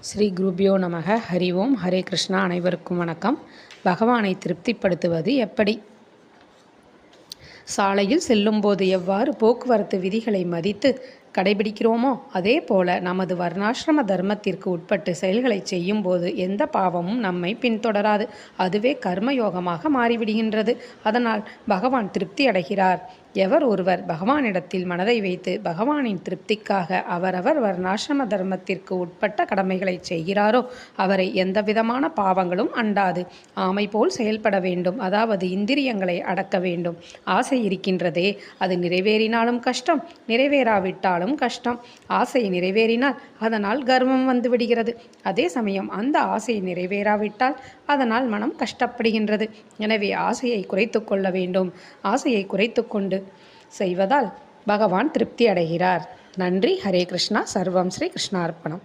ஸ்ரீ குருபியோ நமக. ஹரி ஓம். ஹரே கிருஷ்ணா. அனைவருக்கும் வணக்கம். பகவானை திருப்திப்படுத்துவது எப்படி? சாலையில் செல்லும்போது எவ்வாறு போக்குவரத்து விதிகளை மதித்து கடைபிடிக்கிறோமோ அதே போல நமது வர்ணாசிரம தர்மத்திற்கு உட்பட்டு செயல்களை செய்யும்போது எந்த பாவமும் நம்மை பின்தொடராது. அதுவே கர்மயோகமாக மாறிவிடுகின்றது. அதனால் பகவான் திருப்தி அடைகிறார். எவர் ஒருவர் பகவானிடத்தில் மனதை வைத்து பகவானின் திருப்திக்காக அவரவர் வர்ணாசிரம தர்மத்திற்கு உட்பட்ட கடமைகளை செய்கிறாரோ அவரை எந்தவிதமான பாவங்களும் அண்டாது. ஆமை போல் செயல்பட வேண்டும், அதாவது இந்திரியங்களை அடக்க வேண்டும். ஆசை இருக்கின்றதே, அது நிறைவேறினாலும் கஷ்டம், நிறைவேறாவிட்டாலும் கஷ்டம். ஆசை நிறைவேறினால் அதனால் கர்வம் வந்துவிடுகிறது. அதே சமயம் அந்த ஆசை நிறைவேறாவிட்டால் அதனால் மனம் கஷ்டப்படுகின்றது. எனவே ஆசையை குறைத்து கொள்ள வேண்டும். ஆசையை குறைத்து கொண்டு செய்வதால் பகவான் திருப்தி அடைகிறார். நன்றி. ஹரே கிருஷ்ணா. சர்வம் ஸ்ரீ கிருஷ்ணார்ப்பணம்.